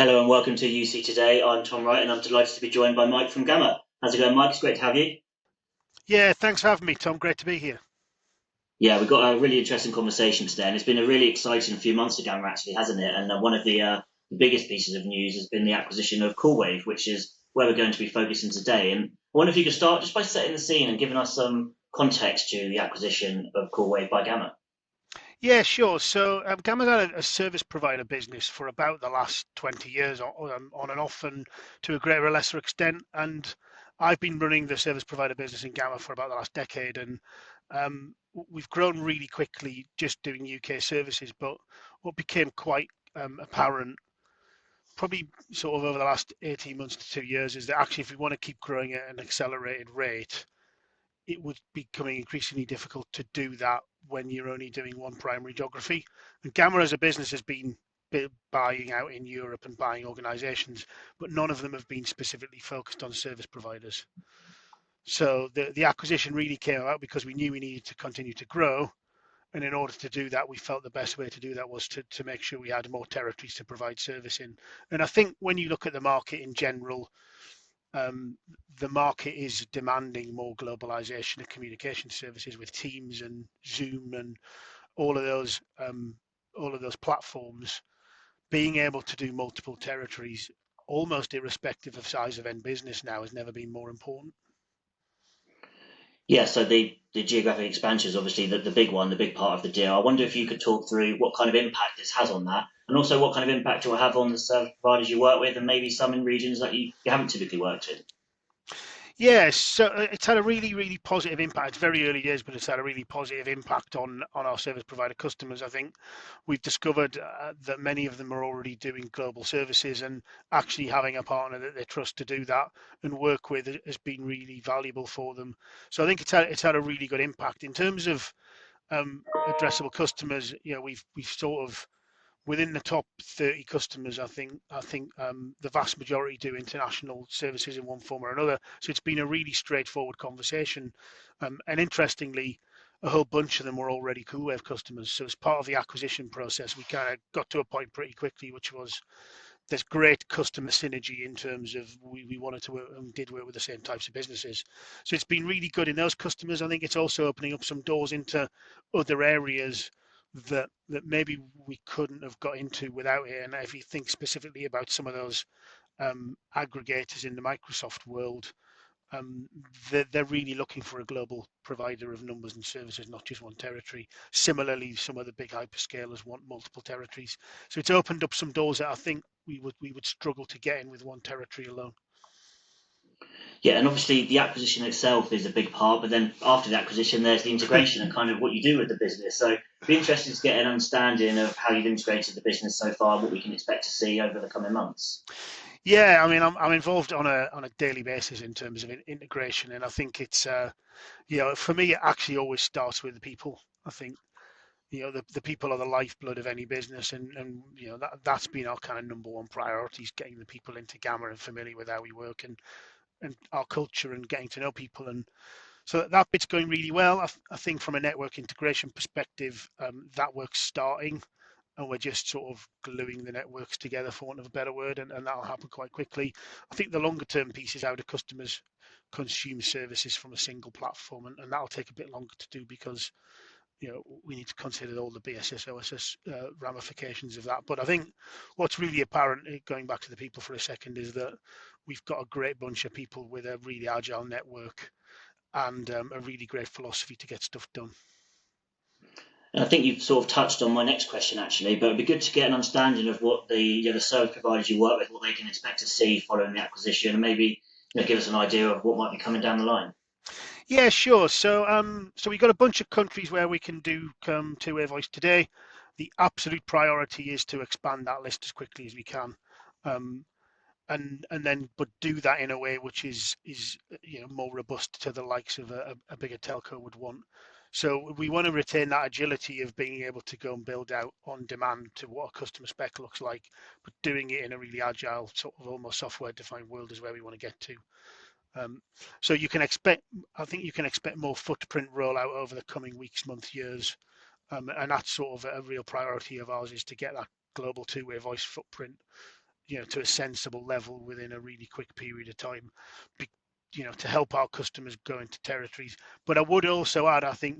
Hello and welcome to UC Today. I'm Tom Wright and I'm delighted to be joined by Mike from Gamma. How's it going, Mike? It's great to have you. Yeah, thanks for having me, Tom. Great to be here. Yeah, we've got a really interesting conversation today, and it's been a really exciting few months for Gamma, actually, hasn't it? And one of the biggest pieces of news has been the acquisition of Coolwave, which is where we're going to be focusing today. And I wonder if you could start just by setting the scene and giving us some context to the acquisition of Coolwave by Gamma. Yeah, sure. So Gamma's had a service provider business for about the last 20 years, on and off, and to a greater or lesser extent. And I've been running the service provider business in Gamma for about the last decade, and we've grown really quickly just doing UK services. But what became quite apparent, probably sort of over the last 18 months to 2 years, is that actually, if we want to keep growing at an accelerated rate, it was becoming increasingly difficult to do that when you're only doing one primary geography. And Gamma as a business has been buying out in Europe and buying organizations, but none of them have been specifically focused on service providers. So the acquisition really came about because we knew we needed to continue to grow. And in order to do that, we felt the best way to do that was to make sure we had more territories to provide service in. And I think when you look at the market in general, um, the market is demanding more globalization of communication services with Teams and Zoom and all of those all of those platforms. Being able to do multiple territories, almost irrespective of size of end business, now has never been more important. Yeah, so the geographic expansion is obviously the big one, the big part of the deal. I wonder if you could talk through what kind of impact this has on that, and also what kind of impact it will have on the service providers you work with, and maybe some in regions that you haven't typically worked in. Yes, so it's had a really, really positive impact. It's very early days, but it's had a really positive impact on our service provider customers. I think we've discovered that many of them are already doing global services, and actually having a partner that they trust to do that and work with has been really valuable for them. So I think it's had a really good impact in terms of addressable customers. You know, we've sort of within the top 30 customers, I think the vast majority do international services in one form or another. So it's been a really straightforward conversation. And interestingly, a whole bunch of them were already Coolwave customers. So as part of the acquisition process, we kind of got to a point pretty quickly, which was there's great customer synergy in terms of we wanted to work and did work with the same types of businesses. So it's been really good in those customers. I think it's also opening up some doors into other areas that maybe we couldn't have got into without it. And if you think specifically about some of those aggregators in the Microsoft world, um, they're really looking for a global provider of numbers and services, not just one territory. Similarly, some of the big hyperscalers want multiple territories. So it's opened up some doors that I think we would struggle to get in with one territory alone. Yeah, and obviously the acquisition itself is a big part, but then after the acquisition, there's the integration and kind of what you do with the business. So it'd be interesting to get an understanding of how you've integrated the business so far, what we can expect to see over the coming months. Yeah, I mean, I'm involved on a daily basis in terms of integration, and I think it's for me, it actually always starts with the people. I think the people are the lifeblood of any business, and that's been our kind of number one priority is getting the people into Gamma and familiar with how we work and our culture and getting to know people. And so that bit's going really well. I think from a network integration perspective, that work's starting, and we're just sort of gluing the networks together, for want of a better word, and that'll happen quite quickly. I think the longer term piece is how do customers consume services from a single platform, and that'll take a bit longer to do because we need to consider all the BSS, OSS ramifications of that. But I think what's really apparent, going back to the people for a second, is that we've got a great bunch of people with a really agile network and a really great philosophy to get stuff done. And I think you've sort of touched on my next question actually, but it'd be good to get an understanding of what the service providers you work with, what they can expect to see following the acquisition, and maybe give us an idea of what might be coming down the line. Yeah, sure. So we've got a bunch of countries where we can do two-way voice today. The absolute priority is to expand that list as quickly as we can. Um, and then but do that in a way which is more robust to the likes of a bigger telco would want. So we want to retain that agility of being able to go and build out on demand to what a customer spec looks like, but doing it in a really agile sort of almost software defined world is where we want to get to. um, so I think you can expect more footprint rollout over the coming weeks, months, years. And that's sort of a real priority of ours is to get that global two-way voice footprint, to a sensible level within a really quick period of time, to help our customers go into territories. But I would also add, I think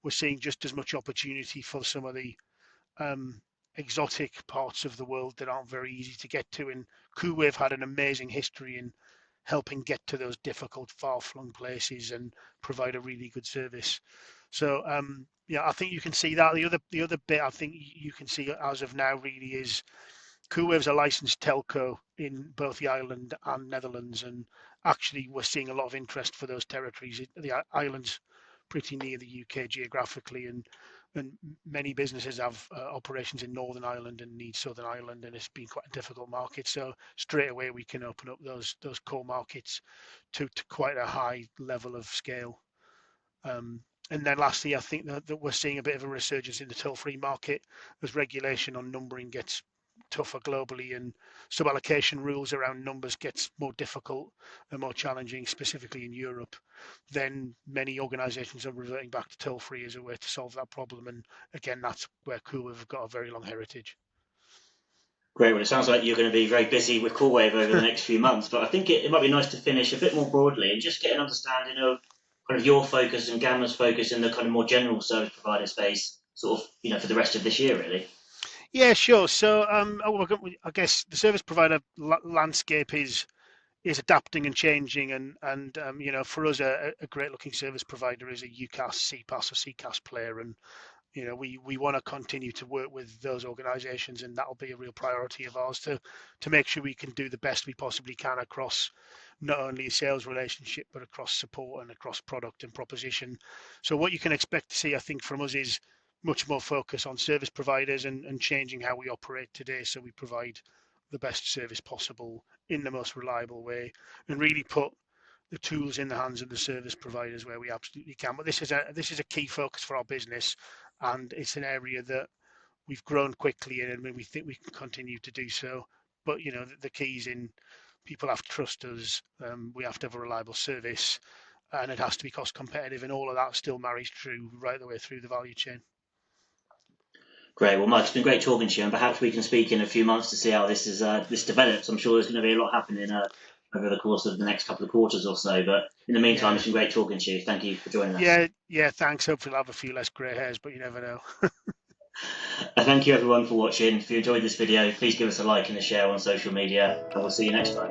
we're seeing just as much opportunity for some of the exotic parts of the world that aren't very easy to get to. And Coolwave had an amazing history in helping get to those difficult, far-flung places and provide a really good service. So I think you can see that. The other bit I think you can see as of now really is Coolwave's a licensed telco in both the island and Netherlands, and actually we're seeing a lot of interest for those territories. The island's pretty near the UK geographically, and many businesses have operations in Northern Ireland and need Southern Ireland, and it's been quite a difficult market. So straight away we can open up those core markets to quite a high level of scale. And then lastly, I think that we're seeing a bit of a resurgence in the toll-free market as regulation on numbering gets tougher globally, and sub-allocation rules around numbers gets more difficult and more challenging, specifically in Europe. Then many organisations are reverting back to toll-free as a way to solve that problem. And again, that's where Coolwave have got a very long heritage. Great. Well, it sounds like you're going to be very busy with Coolwave over the next few months, but I think it might be nice to finish a bit more broadly and just get an understanding of kind of your focus and Gamma's focus in the kind of more general service provider space, sort of, for the rest of this year, really. Yeah, sure. So I guess the service provider landscape is adapting and changing, and for us a great looking service provider is a UCaaS, CPaaS or CCaaS player, and we want to continue to work with those organizations, and that'll be a real priority of ours to make sure we can do the best we possibly can across not only a sales relationship but across support and across product and proposition. So what you can expect to see, I think, from us is much more focus on service providers and changing how we operate today, so we provide the best service possible in the most reliable way, and really put the tools in the hands of the service providers where we absolutely can. But this is a key focus for our business, and it's an area that we've grown quickly in, and we think we can continue to do so. But the keys in people have to trust us. We have to have a reliable service, and it has to be cost competitive, and all of that still marries true right the way through the value chain. Great. Well, Mike, it's been great talking to you, and perhaps we can speak in a few months to see how this develops. I'm sure there's going to be a lot happening over the course of the next couple of quarters or so. But in the meantime, It's been great talking to you. Thank you for joining us. Yeah. Thanks. Hopefully, I'll have a few less grey hairs, but you never know. Thank you everyone for watching. If you enjoyed this video, please give us a like and a share on social media, and we'll see you next time.